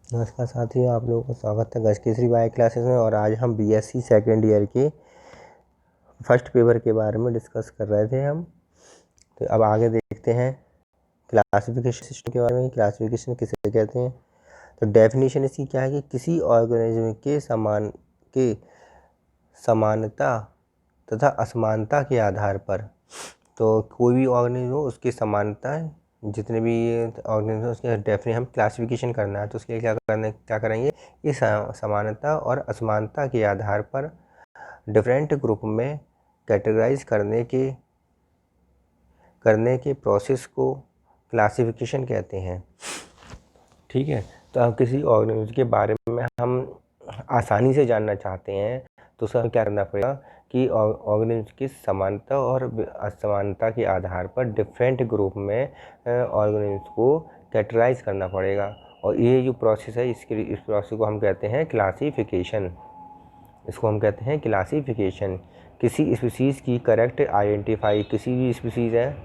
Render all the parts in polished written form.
नमस्कार साथियों, आप लोगों को स्वागत है गज केसरी बायो क्लासेस में। और आज हम बीएससी सेकेंड ईयर के फर्स्ट पेपर के बारे में डिस्कस कर रहे थे हम। तो अब आगे देखते हैं क्लासिफिकेशन सिस्टम के बारे में। क्लासिफिकेशन किसे कहते हैं? तो डेफिनेशन इसकी क्या है कि किसी ऑर्गेनिज्म के समानता तथा असमानता के आधार पर, तो कोई भी ऑर्गेनिज्म हो उसकी समानता, जितने भी ऑर्गेनिज्म उसके डेफिनेशन हम क्लासिफिकेशन करना है तो उसके लिए क्या करेंगे, इस समानता और असमानता के आधार पर डिफरेंट ग्रुप में कैटेगराइज करने के प्रोसेस को क्लासिफिकेशन कहते हैं। ठीक है, तो अब किसी ऑर्गेनिज्म के बारे में हम आसानी से जानना चाहते हैं तो उसका क्या करना पड़ेगा कि ऑर्गेनिज्म की समानता और असमानता के आधार पर डिफरेंट ग्रुप में ऑर्गेनिज्म को कैटेगराइज करना पड़ेगा। और ये जो प्रोसेस है इस प्रोसेस को हम कहते हैं क्लासिफिकेशन। इसको हम कहते हैं क्लासिफिकेशन। किसी स्पीसीज़ की करेक्ट आइडेंटिफाई, किसी भी स्पीसीज़ है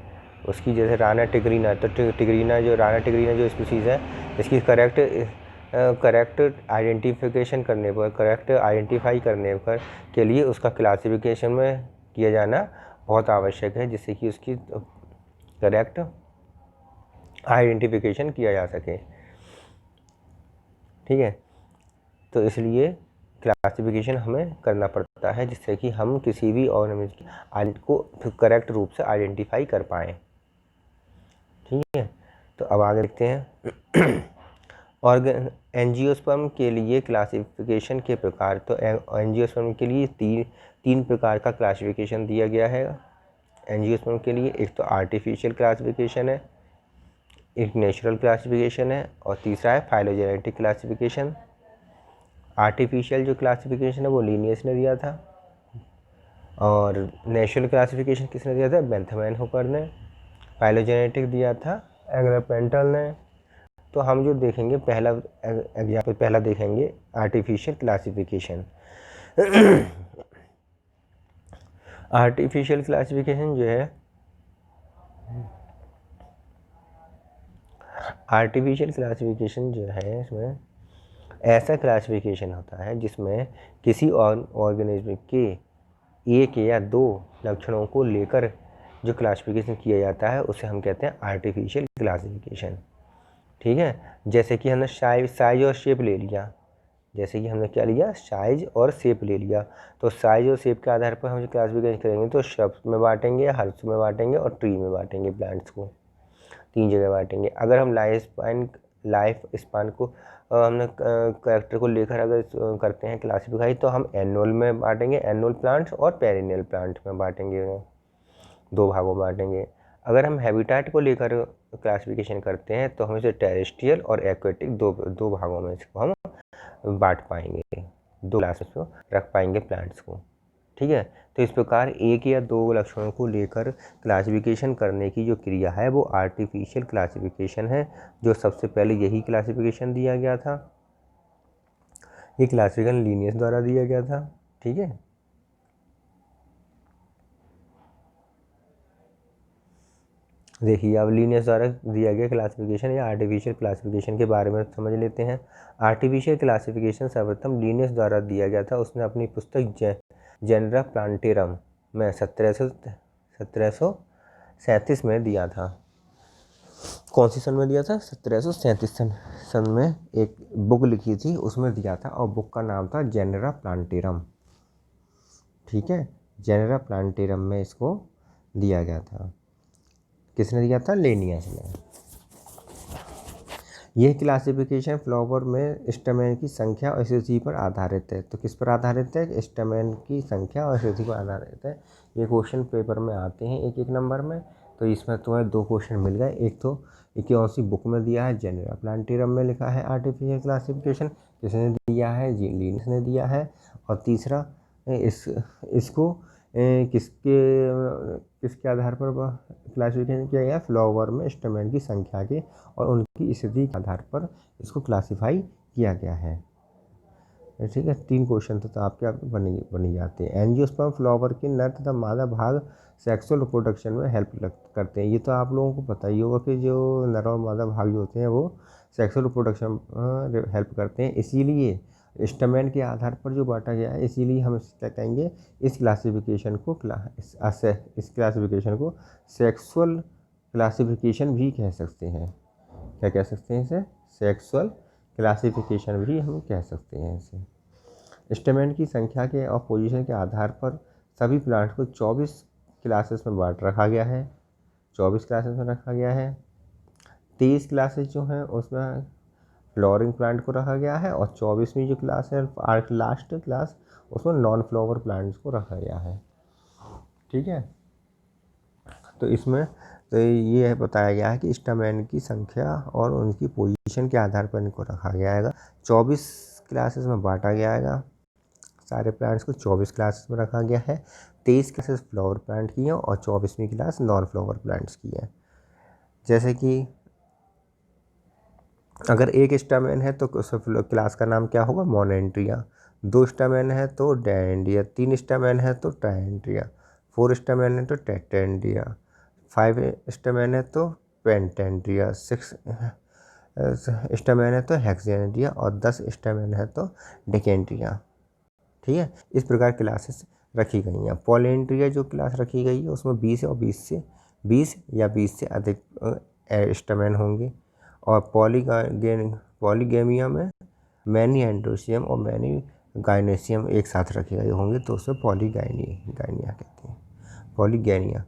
उसकी, जैसे राना टिग्रीना, तो राना टिग्रीना जो स्पीसीज़ है इसकी करेक्ट आइडेंटिफिकेशन करने पर, करेक्ट आइडेंटिफाई करने पर के लिए उसका क्लासिफिकेशन में किया जाना बहुत आवश्यक है, जिससे कि उसकी करेक्ट आइडेंटिफिकेशन किया जा सके। ठीक है, तो इसलिए क्लासिफिकेशन हमें करना पड़ता है जिससे कि हम किसी भी ऑर्गेनिज्म को करेक्ट रूप से आइडेंटिफाई कर पाएँ। ठीक है, तो अब आगे देखते हैं एंजियोस्पर्म के लिए क्लासिफिकेशन के प्रकार। तो एंजियोस्पर्म के लिए तीन प्रकार का क्लासिफिकेशन दिया गया है एंजियोस्पर्म के लिए। एक तो आर्टिफिशियल क्लासिफिकेशन है, एक नेचुरल क्लासिफिकेशन है, और तीसरा है फाइलोजेनेटिक क्लासिफिकेशन। आर्टिफिशियल जो क्लासिफिकेशन है वो लीनियस ने दिया था, और नेचुरल क्लासिफिकेशन किसने दिया था? बेंथमैन हुकर ने। फाइलोजेनेटिक दिया था एग्रपेंटल ने। तो हम जो देखेंगे पहला देखेंगे आर्टिफिशियल क्लासिफिकेशन। आर्टिफिशियल क्लासिफिकेशन जो है, इसमें ऐसा क्लासिफिकेशन होता है जिसमें किसी ऑर्गेनिज्म के एक या दो लक्षणों को लेकर जो क्लासिफिकेशन किया जाता है उसे हम कहते हैं आर्टिफिशियल क्लासिफिकेशन। ठीक है, जैसे कि हमने साइज और शेप ले लिया। जैसे कि हमने क्या लिया? साइज और शेप ले लिया। तो साइज और शेप के आधार पर हम जो क्लासिफिकेशन करेंगे तो श्रब्स में बांटेंगे, हर्ब्स में बांटेंगे और ट्री में बांटेंगे। प्लांट्स को 3 जगह बांटेंगे। अगर हम लाइफ स्पान को हमने कैरेक्टर को लेकर अगर करते हैं क्लासिफाई, तो हम एनुअल में बांटेंगे, एनुअल प्लांट्स और पेरिनियल प्लांट्स में बांटेंगे, 2 भागों में बांटेंगे। अगर हम हैबिटेट को लेकर क्लासिफिकेशन करते हैं तो हम इसे टेरेस्ट्रियल और एक्वेटिक दो भागों में इसको हम बांट पाएंगे, 2 क्लासेस को रख पाएंगे प्लांट्स को। ठीक है, तो इस प्रकार एक या दो लक्षणों को लेकर क्लासिफिकेशन करने की जो क्रिया है वो आर्टिफिशियल क्लासिफिकेशन है, जो सबसे पहले यही क्लासिफिकेशन दिया गया था। ये क्लासिफिकेशन लीनियस द्वारा दिया गया था। ठीक है, देखिए अब लीनियस द्वारा दिया गया क्लासिफिकेशन या आर्टिफिशियल क्लासिफिकेशन के बारे में समझ लेते हैं। आर्टिफिशियल क्लासिफिकेशन सर्वप्रथम लीनियस द्वारा दिया गया था। उसने अपनी पुस्तक जेनरा प्लांटेरम में 1737 में दिया था। कौन सी सन में दिया था? 1737 सन में एक बुक लिखी थी, उसमें दिया था, और बुक का नाम था जेनरा प्लांटेरम। ठीक है, जेनरा प्लांटेरम में इसको दिया गया था। किसने दिया था? लेनियस ने। यह क्लासिफिकेशन फ्लावर में स्टेमेन की संख्या और स्थिति पर आधारित है। तो किस पर आधारित है? स्टेमेन की संख्या और स्थिति पर आधारित है। ये क्वेश्चन पेपर में आते हैं एक नंबर में। तो इसमें तुम्हें 2 क्वेश्चन मिल गए। एक तो कौन सी बुक में दिया है? जेनेरा प्लांटेरम में लिखा है आर्टिफिशियल क्लासिफिकेशन, किसने दिया है? लीनियस ने दिया है। और तीसरा इसको किसके आधार पर क्लासिफिकेशन किया गया? फ्लावर में स्टेमेन की संख्या के और उनकी स्थिति के आधार पर इसको क्लासिफाई किया गया है। ठीक है, 3 क्वेश्चन तो आपके बनी जाते हैं। एंजियोस्पर्म फ्लावर के नर तथा मादा भाग सेक्सुअल रिप्रोडक्शन में हेल्प करते हैं। ये तो आप लोगों को पता ही होगा कि जो नर और मादा भाग जो होते हैं वो सेक्सुअल रिप्रोडक्शन हेल्प करते हैं, इसीलिए स्टैमेन के आधार पर जो बांटा गया है, इसीलिए हम क्या कहेंगे, इस क्लासिफिकेशन को सेक्सुअल क्लासिफिकेशन भी कह सकते हैं। क्या कह सकते हैं इसे? सेक्सुअल क्लासिफिकेशन भी हम कह सकते हैं इसे। स्टैमेन की संख्या के और पोजीशन के आधार पर सभी प्लांट को 24 क्लासेस में बांट रखा गया है। 24 क्लासेस में रखा गया है। 23 क्लासेस जो हैं उसमें फ्लावरिंग प्लांट को रखा गया है, और 24वीं जो क्लास है, लास्ट क्लास, उसमें नॉन फ्लावर प्लांट्स को रखा गया है। ठीक है, तो इसमें तो ये है बताया गया है कि स्टैमेन की संख्या और उनकी पोजीशन के आधार पर इनको रखा गया है। 24 क्लासेस में बांटा गया है, सारे प्लांट्स को 24 क्लासेस में रखा गया है। 23 क्लासेस फ्लावर प्लांट की हैं और 24वीं क्लास नॉन फ्लावर प्लांट्स की है। जैसे कि अगर एक स्टैमेन है तो क्लास का नाम क्या होगा? मोनेंट्रिया। 2 स्टैमेन है तो डायेंड्रिया। 3 स्टैमेन है तो ट्रायेंड्रिया। 4 स्टैमेन है तो टेट्रेंड्रिया। 5 स्टैमेन है तो पेंटेंड्रिया। 6 स्टैमेन है तो हेक्सेंड्रिया, और 10 स्टैमेन है तो डेकेंड्रिया। ठीक है, इस प्रकार क्लासेस रखी गई हैं। पॉलिएंड्रिया जो क्लास रखी गई है उसमें 20 या 20 से अधिक स्टैमेन होंगे, और पॉलीगैमिया में मैनी एंड्रोसियम और मैनी गाइनेसियम एक साथ रखे गए होंगे, तो उसमें पॉलीगैनिया कहते हैं। पॉलीगैनिक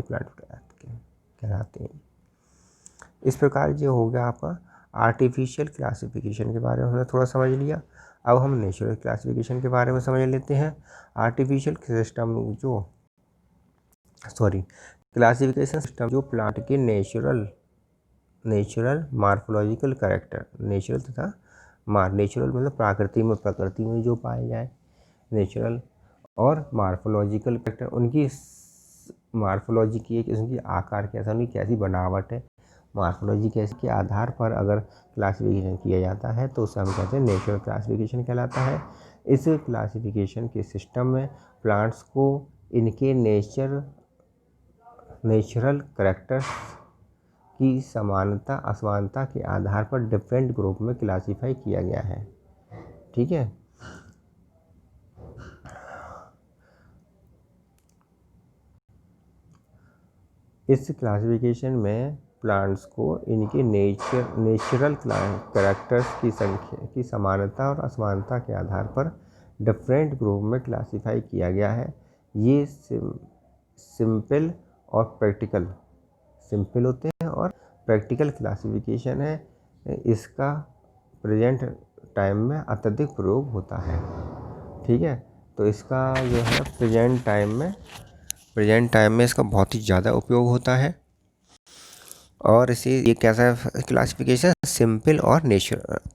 प्लांट कहलाते हैं। इस प्रकार जो हो गया आपका आर्टिफिशियल क्लासिफिकेशन के बारे में हमने थोड़ा समझ लिया। अब हम नेचुरल क्लासिफिकेशन के बारे में समझ लेते हैं। आर्टिफिशियल क्लासिफिकेशन सिस्टम जो प्लांट के नेचुरल मार्फोलॉजिकल कैरेक्टर, नेचुरल मतलब प्रकृति में जो पाए जाए, नेचुरल और मार्फोलॉजिकल कैरेक्टर, उनकी मार्फोलॉजी की उनकी आकार कैसा, उनकी कैसी बनावट है, मार्फोलॉजी कैसे के आधार पर अगर क्लासिफिकेशन किया जाता है तो उसे हम कहते हैं नेचुरल क्लासिफिकेशन कहलाता है। इस क्लासिफिकेशन के सिस्टम में प्लांट्स को इनके नेचुरल कैरेक्टर्स की समानता असमानता के आधार पर डिफरेंट ग्रुप में क्लासीफाई किया गया है। ठीक है, इस क्लासिफिकेशन में प्लांट्स को इनके नेचुरल कैरेक्टर्स की समानता और असमानता के आधार पर डिफरेंट ग्रुप में क्लासीफाई किया गया है। ये सिंपल और प्रैक्टिकल, सिंपल होते हैं और प्रैक्टिकल क्लासिफिकेशन है। इसका प्रेजेंट टाइम में अत्यधिक प्रयोग होता है। ठीक है, तो इसका जो है प्रेजेंट टाइम में इसका बहुत ही ज़्यादा उपयोग होता है। और इसे ये कैसा क्लासिफिकेशन सिंपल और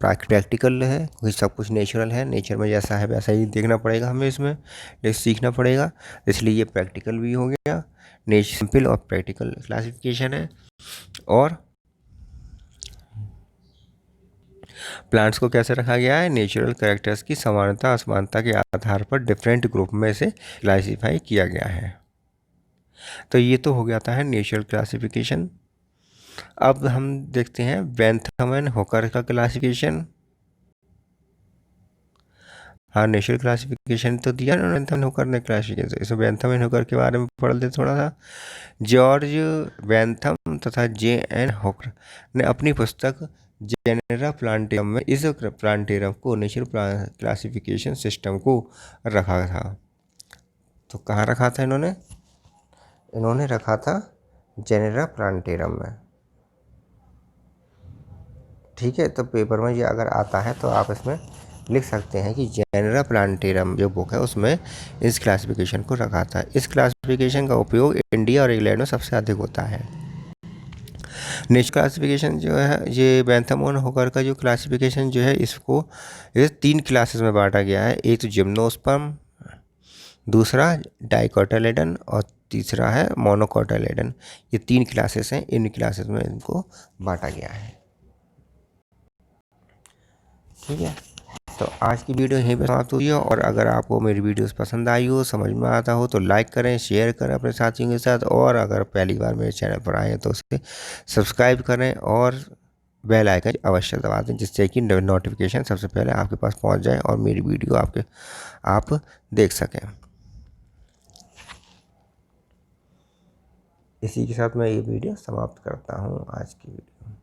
प्रैक्टिकल है, क्योंकि सब कुछ नेचुरल है, नेचर में जैसा है वैसा ही देखना पड़ेगा हमें, इसमें सीखना पड़ेगा, इसलिए ये प्रैक्टिकल भी हो गया। सिंपल और प्रैक्टिकल क्लासिफिकेशन है। और प्लांट्स को कैसे रखा गया है? नेचुरल कैरेक्टर्स की समानता असमानता के आधार पर डिफरेंट ग्रुप में से क्लासीफाई किया गया है। तो ये तो हो गया था है नेचुरल क्लासिफिकेशन। अब हम देखते हैं बेंथम एंड हुकर का क्लासिफिकेशन। हाँ, नेचुरल क्लासिफिकेशन तो दिया ना बेंथम एंड हुकर ने क्लासिफिकेशन, इसे बेंथम एंड हुकर के बारे में पढ़ लेते थोड़ा सा। जॉर्ज बेंथम तथा J.N. हुकर ने अपनी पुस्तक जेनेरा प्लांटेरम में इस प्लांटेरम को नेचुरल क्लासिफिकेशन सिस्टम को रखा था। तो कहाँ रखा था इन्होंने रखा था जेनेरा प्लांटेरम में। ठीक है, तो पेपर में ये अगर आता है तो आप इसमें लिख सकते हैं कि जेनेरा प्लांटेरम जो बुक है उसमें इस क्लासिफिकेशन को रखा था। इस क्लासिफिकेशन का उपयोग इंडिया और इंग्लैंड में सबसे अधिक होता है। नेचुरल क्लासिफिकेशन जो है, ये बेंथम एंड हुकर का जो क्लासिफिकेशन जो है, इसको 3 क्लासेस में बांटा गया है। एक तो जिम्नोस्पर्म, दूसरा डाइकोटाइलेडन और तीसरा है मोनोकोटाइलेडन। ये 3 क्लासेस हैं, इन क्लासेस में इनको बांटा गया है। ठीक है, तो आज की वीडियो यहीं पर समाप्त हुई है, और अगर आपको मेरी वीडियोस पसंद आई हो, समझ में आता हो, तो लाइक करें, शेयर करें अपने साथियों के साथ, और अगर पहली बार मेरे चैनल पर आए हैं तो उसे सब्सक्राइब करें और बेल आइकन अवश्य दबा दें, जिससे कि नोटिफिकेशन सबसे पहले आपके पास पहुंच जाए और मेरी वीडियो आप देख सकें। इसी के साथ मैं ये वीडियो समाप्त करता हूँ, आज की वीडियो।